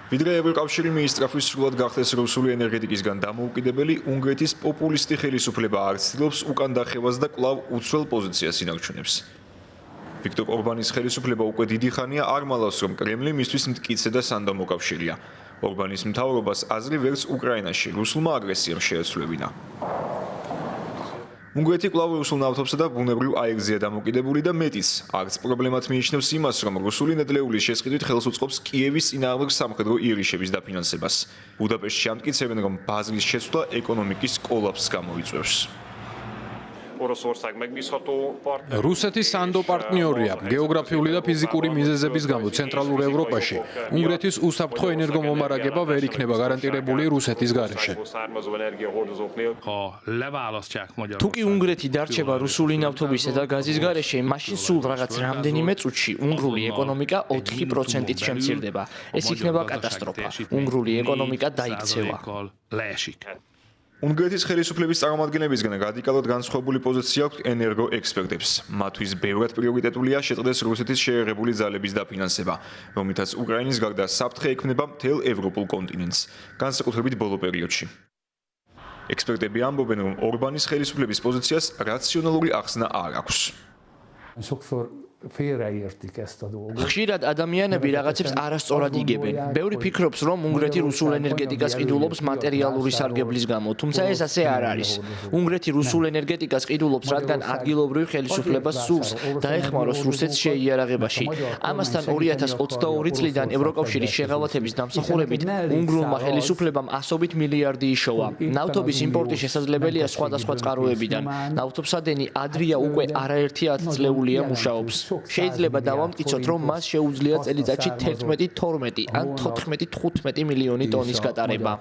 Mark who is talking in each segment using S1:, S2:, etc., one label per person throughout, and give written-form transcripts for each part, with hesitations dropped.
S1: ვიდრე ევროკავშირი მიისწრაფვის სრულად გახდეს რუსული ენერგეტიკისგან დამოუკიდებელი, უნგრეთის პოპულისტი ხელისუფლება არ ცდილობს უკან დახევას და კვლავ უცვლელ პოზიციას ინარჩუნებს. ვიქტორ ორბანის ხელისუფლება უკვე დიდი ხანია არ მალავს, რომ კრემლი მისთვის მტკიცე და სანდო მოკავშირეა. ორბანის მთავრობას აზრი ვერც უკრაინაში რუსულმა აგრესიამ შეეცვლებინა. უნგრეთი კვლავ რუსულ ნავთობსა და ბუნებრივ აირზეა დამოკიდებული და მეტიც. არც პრობლემად მიიჩნევს იმას, რომ რუსული ნედლეულის შესყიდვით ხელს უწყობს კიევის წინააღმდეგ სამხედრო იერიშების დაფინანსებას. ბუდაპეშტში ამტკიცებენ, რომ ბაზრის შეცვლა ეკონომიკის კოლაფსს გამოიწვევს.
S2: რუსეთი სანდო პარტნიორია. გეოგრაფიული და ფიზიკური მიზეზების გამო ცენტრალურ ევროპაში უნგრეთის უსაფრთხო ენერგომომარაგება ვერ იქნება გარანტირებული რუსეთის გარეშე.
S3: თუ კი უნგრეთი დარჩება რუსული ნავთობისა და გაზის გარეშე, მაშინ სულ რაღაც რამდენიმე წუთში უნგრული ეკონომიკა 4%-ით შემცირდება. ეს იქნება კატასტროფა. უნგრული ეკონომიკა დაიქცევა.
S1: უნგრეთის ხელისუფლების წარმომადგენლებისგან რადიკალურად განსხვავებული პოზიცია აქვს ენერგო ექსპერტებს. მათთვის ბევრად პრიორიტეტულია შეწყდეს რუსეთის შეერაღებული ძალების დაფინანსება, რომლითაც უკრაინის გარდა საფრთხე ექმნება მთელ ევროპულ კონტინენტს, განსაკუთრებით ბოლო პერიოდში. ექსპერტები ამბობენ, რომ ორბანის ხელისუფლების პოზიციას რაციონალური ახსნა არ აქვს.
S3: ხშირად ადამიანები რაღაცებს არასწორად იგებენ. ბევრი ფიქრობს, რომ უნგრეთი რუსულ ენერგეტიკას ყიდულობს მატერიალური სარგებლის გამო, თუმცა ეს ასე არ არის. უნგრეთი რუსულ ენერგეტიკას ყიდულობს, რადგან ადგილობრივ ხელისუფლებას სურს დაეხმაროს რუსეთს შეიარაღებაში. ამასთან 2022 წლიდან ევროკავშირის შეღავათების დამსახურებით უნგრულმა ხელისუფლებამ ასობით მილიარდი იშოვა. ნავთობის იმპორტი შესაძლებელია სხვადასხვა წყაროებიდან. ნავთობსადენი ადრია უკვე არაერთი 10 წლეულია მუშაობს. შეიძლება დავამტკიცოთ, რომ მას შეუძლია წელიწადში 11, 12 ან 14, 15 მილიონი ტონის გატარება.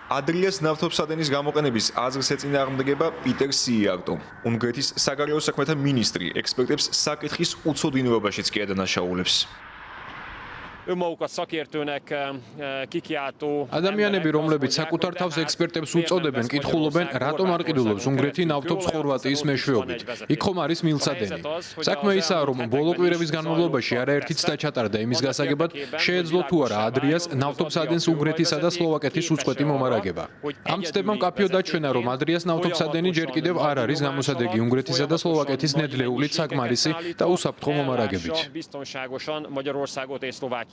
S1: ადრიას ნავთობსადენის გამოყენების აზრს ეწინააღმდეგება პიტერ სიიარტო. უნგრეთის საგარეო საქმეთა მინისტრი ექსპერტებს საკითხის უცოდინობაშიც კი ადანაშაულებს.
S2: ადამიანები, რომლებიც საკუთარ თავს ექსპერტებს უწოდებენ, კითხულობენ, რატომ არ ყიდულობს უნგრეთი ნავთობს ხორვატიის მეშვეობით. იქ ხომ არის მილსადენი. საქმე ისაა, რომ ბოლო კვირების განმავლობაში არაერთიც დაჩატარდა იმის გასაგებად, შეეძლო თუ არა ადრიას ნავთობსადენს უნგრეთისა და სლოვაკეთის უწყვეტი მომარაგება. ამ ცდებამ მკაფიო დაჩვენა, რომ ადრიას ნავთობსადენი ჯერ კიდევ არ არის გამოსადეგი უნგრეთისა და სლოვაკეთის ნედლეულით საკმარისი და უსაფრთხო მომარაგებით.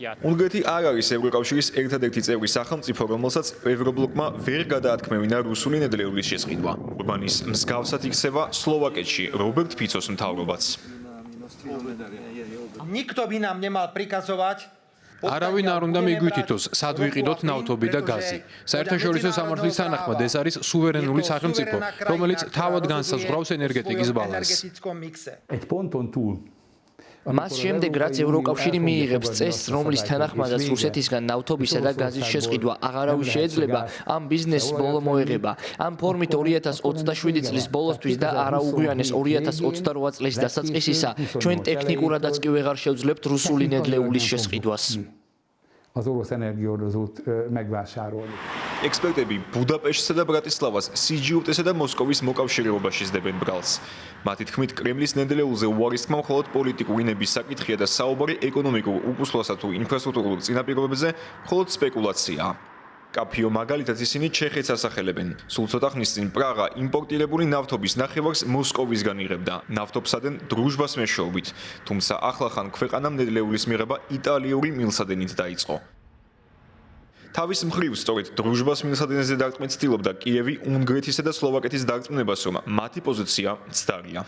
S1: უნგრეთი არ არის ევროკავშირის ერთადერთი წევრი სახელმწიფო, რომელსაც ევრობლოკმა ვერ გადაათქმევინა რუსული ნედლეულის შესყიდვა. ორბანის მსგავსად იქცევა სლოვაკეთში რობერტ ფიცოს მთავრობაც.
S2: არავინ არ უნდა მიგვითითოს, სად ვიყიდოთ ნავთობი და გაზი. საერთაშორისო სამართლის თანახმად ეს არის სუვერენული სახელმწიფო, რომელიც თავად განსაზღვრავს ენერგეტიკის ბალანსს.
S3: მას შემდეგ, რაც ევროკავშირი მიიღებს წესს, რომლის თანახმადაც რუსეთისგან ნავთობისა და გაზის შესყიდვა აღარავის შეეძლება, ამ ბიზნესს ბოლო მოეღება. ამ ფორმით 2027 წლის ბოლოსთვის და არაუგვიანეს 2028 წლის დასაწყისისა, ჩვენ ტექნიკურადაც კი ვეღარ შევძლებთ რუსული ნედლეულის შესყიდვას.
S1: ექსპერტები ბუდაპეშტსა და ბრატისლავას სიჯიუტესა და მოსკოვის მოკავშირეობაში სდებენ ბრალს. მათი თქმით, კრემლის ნედლეულზე უარის თქმა მხოლოდ პოლიტიკური ნების საკითხია და საუბარი ეკონომიკურ უკუსლოსა თუ ინფრასტრუქტურულ წინაპირობებზე მხოლოდ სპეკულაციაა. კაფიო მაგალითად ისინი ჩეხეთს ასახელებენ. სულ ცოტა ხნის წინ პრაღა იმპორტირებული ნავთობის ნახევარს მოსკოვისგან იღებდა ნავთობსადენ დრუჟბას მეშვეობით, თუმცა ახლახან ქვეყანამ ნედლეულის მიღება იტალიური მილსადენით დაიწყო. თავის მხრივ სწორედ დრუჟბას მილსადენზე დარტყმით ცდილობდა კიევი უნგრეთისა და სლოვაკეთის დარწმუნებას, რომ მათი პოზიცია მცდარია.